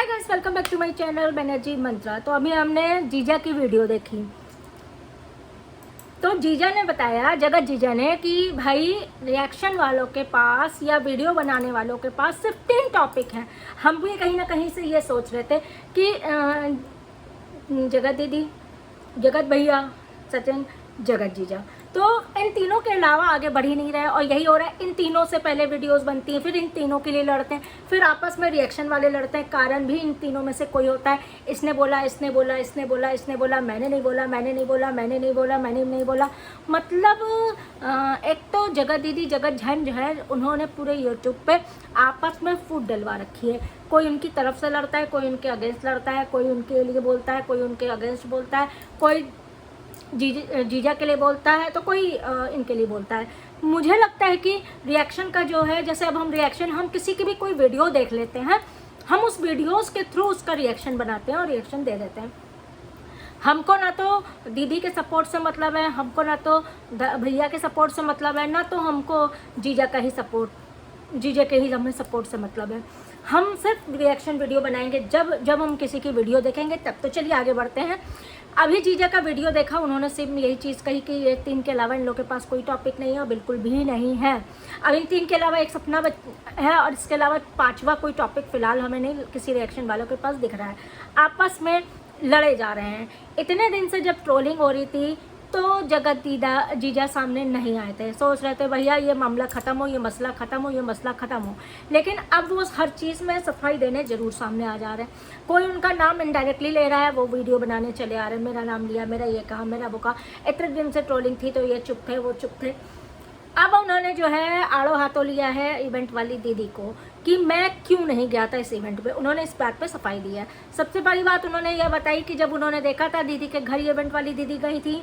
Hi guys, welcome back to my channel Banerjee Mantra. तो अभी हमने जीजा की वीडियो देखी। तो जीजा ने बताया, जगत जीजा ने, कि भाई रिएक्शन वालों के पास या वीडियो बनाने वालों के पास सिर्फ 3 टॉपिक हैं। हम भी कहीं ना कहीं से ये सोच रहे थे कि जगत दीदी, जगत भैया, सचिन, जगत जीजा, तो इन तीनों के अलावा आगे बढ़ ही नहीं रहे। और यही हो रहा है, इन तीनों से पहले वीडियोस बनती हैं, फिर इन तीनों के लिए लड़ते हैं, फिर आपस में रिएक्शन वाले लड़ते हैं। कारण भी इन तीनों में से कोई होता है। इसने बोला, इसने बोला, इसने बोला, इसने बोला, मैंने नहीं बोला, मैंने नहीं बोला, मैंने नहीं बोला, मैंने नहीं बोला। मतलब एक तो जगत दीदी, जगत झन जो है, उन्होंने पूरे यूट्यूब पे आपस में फूट डलवा रखी है। कोई उनकी तरफ से लड़ता है, कोई उनके अगेंस्ट लड़ता है, कोई उनके लिए बोलता है, कोई उनके अगेंस्ट बोलता है, कोई जीजा के लिए बोलता है, तो कोई इनके लिए बोलता है। मुझे लगता है कि रिएक्शन का जो है, जैसे अब हम किसी की भी कोई वीडियो देख लेते हैं, हम उस वीडियोस के थ्रू उसका रिएक्शन बनाते हैं और रिएक्शन दे देते हैं। हमको ना तो दीदी के सपोर्ट से मतलब है, हमको ना तो भैया के सपोर्ट से मतलब है, ना तो हमको जीजा के ही हमें सपोर्ट से मतलब है। हम सिर्फ रिएक्शन वीडियो बनाएंगे जब हम किसी की वीडियो देखेंगे तब। तो चलिए आगे बढ़ते हैं। अभी जीजा का वीडियो देखा, उन्होंने सिर्फ यही चीज़ कही कि ये 3 के अलावा इन लोगों के पास कोई टॉपिक नहीं है, और बिल्कुल भी नहीं है। अब इन 3 के अलावा एक सपना है, और इसके अलावा 5वां कोई टॉपिक फ़िलहाल हमें नहीं किसी रिएक्शन वालों के पास दिख रहा है। आपस में लड़े जा रहे हैं। इतने दिन से जब ट्रोलिंग हो रही थी तो जगत जीजा सामने नहीं आए थे। सोच रहे थे भैया ये मामला ख़त्म हो, ये मसला ख़त्म हो, ये मसला ख़त्म हो। लेकिन अब वो हर चीज़ में सफाई देने ज़रूर सामने आ जा रहे हैं। कोई उनका नाम इनडायरेक्टली ले रहा है, वो वीडियो बनाने चले आ रहे हैं, मेरा नाम लिया, मेरा ये कहा, मेरा वो कहा। इतने दिन से ट्रोलिंग थी तो ये चुप थे, वो चुप थे। अब उन्होंने जो है आड़ो हाथों लिया है इवेंट वाली दीदी को कि मैं क्यों नहीं गया था इस इवेंट पे। उन्होंने इस बात पे सफाई दी है। सबसे बड़ी बात उन्होंने यह बताई कि जब उन्होंने देखा था दीदी के घर इवेंट वाली दीदी गई थी,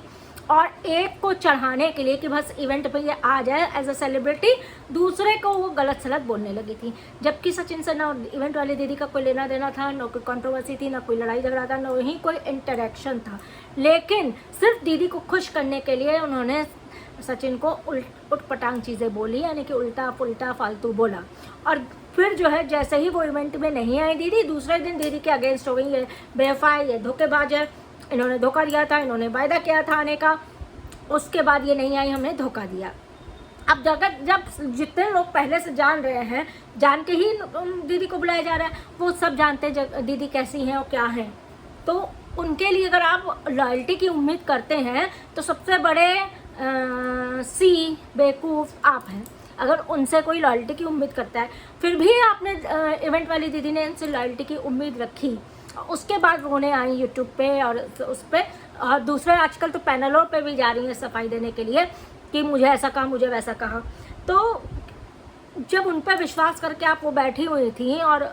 और एक को चढ़ाने के लिए कि बस इवेंट पे ये आ जाए एज अ सेलिब्रिटी, दूसरे को वो गलत सलत बोलने लगी थी। जबकि सचिन से ना इवेंट वाली दीदी का कोई लेना देना था, ना कोई कंट्रोवर्सी थी, ना कोई लड़ाई झगड़ा था, ना वहीं कोई इंटरेक्शन था। लेकिन सिर्फ दीदी को खुश करने के लिए उन्होंने सचिन को उटपटांग चीज़ें बोली, यानी कि उल्टा पुल्टा फालतू बोला। और फिर जो है, जैसे ही वो इवेंट में नहीं आई दीदी, दूसरे दिन दीदी के अगेंस्ट हो गई, ये बेवफा है, ये धोखेबाज है, इन्होंने धोखा दिया था, इन्होंने वायदा किया था आने का, उसके बाद ये नहीं आई, हमने धोखा दिया। अब जब जितने लोग पहले से जान रहे हैं, जान के ही दीदी को बुलाया जा रहा है, वो सब जानते हैं दीदी कैसी हैं और क्या हैं। तो उनके लिए अगर आप लॉयल्टी की उम्मीद करते हैं तो सबसे बड़े बेवकूफ़ आप हैं। अगर उनसे कोई लॉयल्टी की उम्मीद करता है, फिर भी आपने इवेंट वाली दीदी ने इनसे लॉयल्टी की उम्मीद रखी, उसके बाद रोने आई यूट्यूब पे और उस पर, और दूसरे आजकल तो पैनलों पे भी जा रही हैं सफाई देने के लिए कि मुझे ऐसा कहा, मुझे वैसा कहा। तो जब उन पर विश्वास करके आप वो बैठी हुई थी और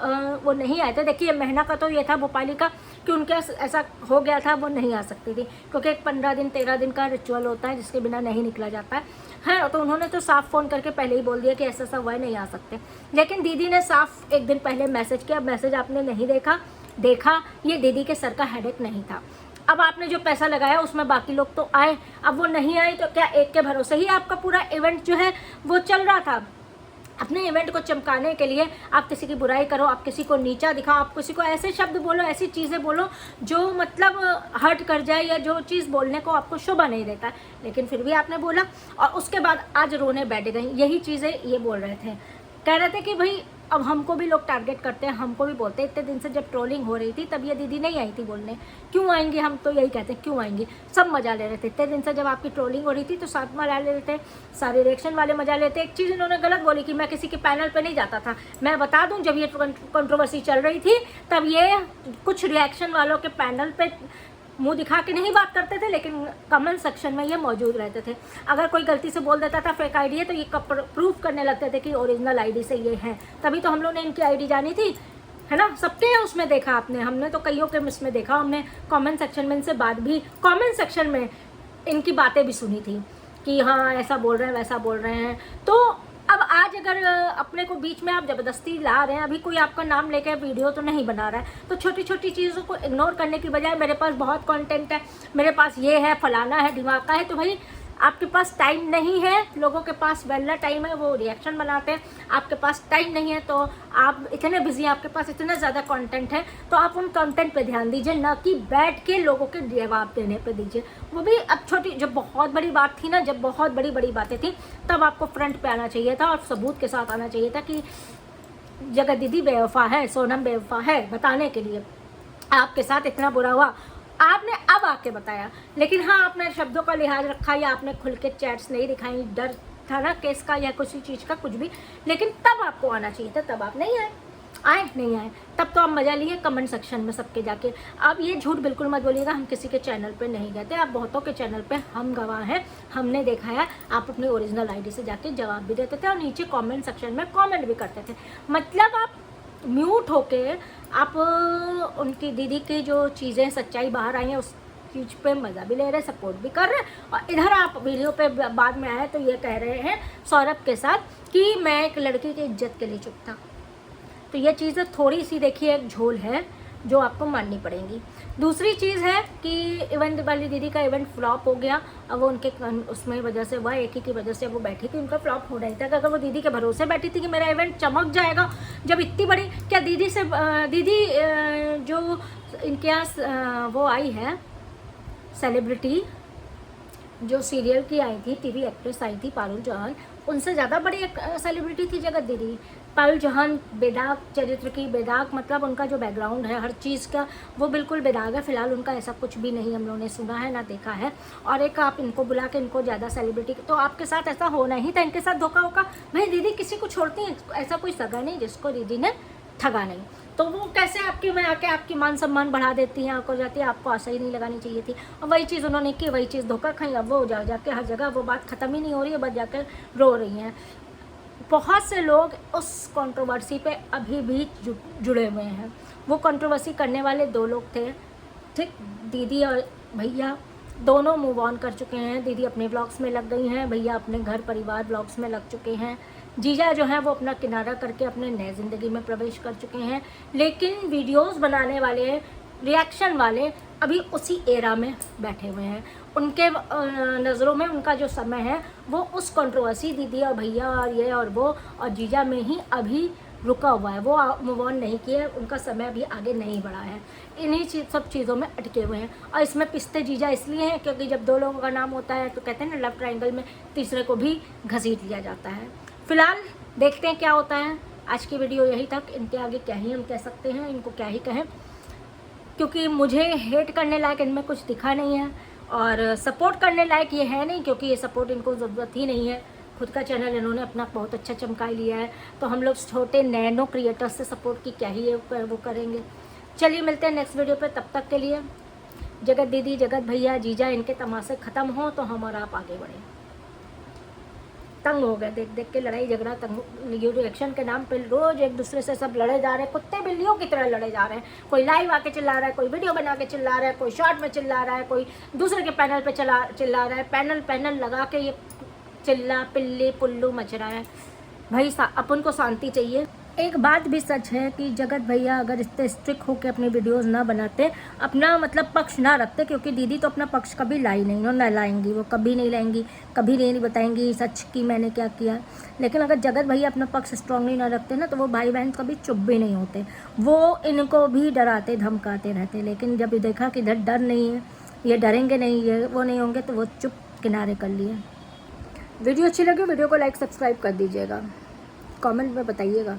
वो नहीं आए थे, देखिए महीना का तो ये था भोपाली का कि उनके ऐसा हो गया था, वो नहीं आ सकती थी, क्योंकि एक 15 दिन 13 दिन का रिचुअल होता है जिसके बिना नहीं निकला जाता है। तो उन्होंने तो साफ फ़ोन करके पहले ही बोल दिया कि ऐसा हुआ है, नहीं आ सकते। लेकिन दीदी ने साफ एक दिन पहले मैसेज किया, मैसेज आपने नहीं देखा, ये दीदी के सर का हेडेक नहीं था। अब आपने जो पैसा लगाया उसमें बाकी लोग तो आए, अब वो नहीं आए तो क्या एक के भरोसे ही आपका पूरा इवेंट जो है वो चल रहा था? अपने इवेंट को चमकाने के लिए आप किसी की बुराई करो, आप किसी को नीचा दिखाओ, आप किसी को ऐसे शब्द बोलो, ऐसी चीज़ें बोलो जो मतलब हर्ट कर जाए, या जो चीज़ बोलने को आपको शोभा नहीं देता है। लेकिन फिर भी आपने बोला, और उसके बाद आज रोने बैठ गई। यही चीज़ें ये बोल रहे थे, कह रहे थे कि भाई अब हमको भी लोग टारगेट करते हैं, हमको भी बोलते हैं। इतने दिन से जब ट्रोलिंग हो रही थी तब ये दीदी नहीं आई थी बोलने, क्यों आएंगी? हम तो यही कहते हैं क्यों आएंगी, सब मजा ले रहे थे। इतने दिन से जब आपकी ट्रोलिंग हो रही थी तो साथ मजा ले रहे थे, सारे रिएक्शन वाले मजा लेते। एक चीज़ इन्होंने गलत बोली कि मैं किसी के पैनल पे नहीं जाता था। मैं बता दूं, जब ये कंट्रोवर्सी चल रही थी तब ये कुछ रिएक्शन वालों के पैनल पे मुंह दिखा के नहीं बात करते थे, लेकिन कमेंट सेक्शन में ये मौजूद रहते थे। अगर कोई गलती से बोल देता था फेक आईडी है, तो ये प्रूफ करने लगते थे कि ओरिजिनल आईडी से ये है। तभी तो हम लोग ने इनकी आईडी जानी थी, है ना? सबके उसमें देखा आपने, हमने तो कईयों के इसमें देखा, हमने कमेंट सेक्शन में इनसे बात भी, कमेंट सेक्शन में इनकी बातें भी सुनी थी कि हाँ ऐसा बोल रहे हैं, वैसा बोल रहे हैं। तो अब आज अगर अपने को बीच में आप ज़बरदस्ती ला रहे हैं, अभी कोई आपका नाम लेकर वीडियो तो नहीं बना रहा है, तो छोटी छोटी चीज़ों को इग्नोर करने की बजाय मेरे पास बहुत कंटेंट है, मेरे पास ये है, फलाना है, ढिमाका है, तो भाई आपके पास टाइम नहीं है, लोगों के पास वेला टाइम है, वो रिएक्शन बनाते हैं, आपके पास टाइम नहीं है, तो आप इतने बिजी हैं, आपके पास इतना ज़्यादा कंटेंट है, तो आप उन कंटेंट पे ध्यान दीजिए, ना कि बैठ के लोगों के जवाब देने पे दीजिए। वो भी अब छोटी, जब बहुत बड़ी बात थी ना, जब बहुत बड़ी बड़ी बातें थी, तब आपको फ्रंट पे आना चाहिए था और सबूत के साथ आना चाहिए था कि जगत दीदी बेवफा है, सोनम बेवफा है, बताने के लिए आपके साथ इतना बुरा हुआ, आपने अब आके बताया। लेकिन हाँ, आपने शब्दों का लिहाज रखा या आपने खुल के चैट्स नहीं दिखाई, डर था ना केस का या किसी चीज़ का, कुछ भी, लेकिन तब आपको आना चाहिए था, तब आप नहीं नहीं आए, तब तो आप मज़ा लिए कमेंट सेक्शन में सबके जाके। अब ये झूठ बिल्कुल मत बोलिएगा, हम किसी के चैनल पे नहीं गए थे, आप बहुतों के चैनल पे हम गवाह हैं, हमने देखा है, आप अपनी ओरिजिनल आईडी से जाके जवाब भी देते थे और नीचे कमेंट सेक्शन में कमेंट भी करते थे। मतलब आप म्यूट होके आप उनकी दीदी की जो चीज़ें सच्चाई बाहर आई हैं उस चीज़ पे मज़ा भी ले रहे, सपोर्ट भी कर रहे हैं, और इधर आप वीडियो पे बाद में आए तो ये कह रहे हैं सौरभ के साथ कि मैं एक लड़की की इज्जत के लिए चुप था। तो ये चीज़ थोड़ी सी देखिए एक झोल है जो आपको माननी पड़ेगी। दूसरी चीज़ है कि इवेंट वाली दीदी का इवेंट फ्लॉप हो गया, अब वो उनके उसमें वजह से, वह एक ही की वजह से वो बैठी थी, उनका फ्लॉप हो रहा था। अगर वो दीदी के भरोसे बैठी थी कि मेरा इवेंट चमक जाएगा, जब इतनी बड़ी, क्या दीदी से दीदी जो इनके यहाँ वो आई है सेलिब्रिटी, जो सीरियल की आई थी, टीवी एक्ट्रेस आई थी पारुल जौहर, उनसे ज़्यादा बड़ी एक सेलिब्रिटी थी जगत दीदी। पारुल जौहर बेदाग चरित्र की, बेदाग मतलब उनका जो बैकग्राउंड है हर चीज़ का, वो बिल्कुल बेदाग है। फिलहाल उनका ऐसा कुछ भी नहीं हम लोगों ने सुना है ना देखा है। और एक आप इनको बुला के इनको ज़्यादा सेलिब्रिटी, तो आपके साथ ऐसा होना ही था, इनके साथ धोखा होगा। भाई दीदी किसी को छोड़ती है, ऐसा कोई सगा नहीं जिसको दीदी ने ठगा नहीं, तो वो कैसे आपकी में आके आपकी मान सम्मान बढ़ा देती हैं, आपको जाती है, आपको आशा ही नहीं लगानी चाहिए थी। और वही चीज़ उन्होंने की, वही चीज़ धोखा खाई, अब वो जाके हर जगह वो बात ख़त्म ही नहीं हो रही है, बस जाकर रो रही हैं। बहुत से लोग उस कंट्रोवर्सी पे अभी भी जुड़े हुए हैं। वो कंट्रोवर्सी करने वाले 2 लोग थे, ठीक, दीदी और भैया, दोनों मूव ऑन कर चुके हैं। दीदी अपने ब्लॉग्स में लग गई हैं, भैया अपने घर परिवार ब्लॉग्स में लग चुके हैं। जीजा जो है वो अपना किनारा करके अपने नए ज़िंदगी में प्रवेश कर चुके हैं। लेकिन वीडियोस बनाने वाले, रिएक्शन वाले अभी उसी एरा में बैठे हुए हैं। उनके नज़रों में उनका जो समय है वो उस कंट्रोवर्सी दीदी और भैया और ये और वो और जीजा में ही अभी रुका हुआ है। वो मूव ऑन नहीं किए, उनका समय अभी आगे नहीं बढ़ा है, इन्हीं सब चीज़ों में अटके हुए हैं। और इसमें पिस्ते जीजा इसलिए हैं क्योंकि जब 2 लोगों का नाम होता है तो कहते हैं ना, लव ट्रायंगल में तीसरे को भी घसीट लिया जाता है। फिलहाल देखते हैं क्या होता है। आज की वीडियो यही तक, इनके आगे क्या ही हम कह सकते हैं, इनको क्या ही कहें, क्योंकि मुझे हेट करने लायक इनमें कुछ दिखा नहीं है और सपोर्ट करने लायक ये है नहीं, क्योंकि ये सपोर्ट इनको ज़रूरत ही नहीं है। खुद का चैनल इन्होंने अपना बहुत अच्छा चमका लिया है, तो हम लोग छोटे नैनो क्रिएटर्स से सपोर्ट की क्या ही वो करेंगे। चलिए मिलते हैं नेक्स्ट वीडियो पे, तब तक के लिए जगत दीदी, जगत भैया, जीजा, इनके तमाशे ख़त्म हो तो हम और आप आगे बढ़ें। तंग हो गए देख देख के, लड़ाई झगड़ा, तंग, रिएक्शन के नाम पे रोज़ एक दूसरे से सब लड़े जा रहे हैं, कुत्ते बिल्लियों की तरह लड़े जा रहे हैं। कोई लाइव आके चिल्ला रहा है, कोई वीडियो बना के चिल्ला रहा है, कोई शॉर्ट में चिल्ला रहा है, कोई दूसरे के पैनल पे चिल्ला रहा है, पैनल लगा के ये चिल्ला पिल्ली पुल्लू मच रहा है। भाई अपन को शांति चाहिए। एक बात भी सच है कि जगत भैया अगर इतने स्ट्रिक्ट होकर अपने वीडियोस ना बनाते, अपना मतलब पक्ष ना रखते, क्योंकि दीदी तो अपना पक्ष कभी लाई नहीं और ना लाएंगी, वो कभी नहीं लाएंगी, कभी नहीं बताएंगी सच कि मैंने क्या किया। लेकिन अगर जगत भैया अपना पक्ष स्ट्रांगली ना रखते ना, तो वो भाई बहन कभी चुप भी नहीं होते, वो इनको भी डराते धमकाते रहते। लेकिन जब देखा कि इधर डर नहीं है, ये डरेंगे नहीं, ये वो नहीं होंगे, तो वो चुप किनारे कर लिए। वीडियो अच्छी लगी, वीडियो को लाइक सब्सक्राइब कर दीजिएगा, कमेंट में बताइएगा।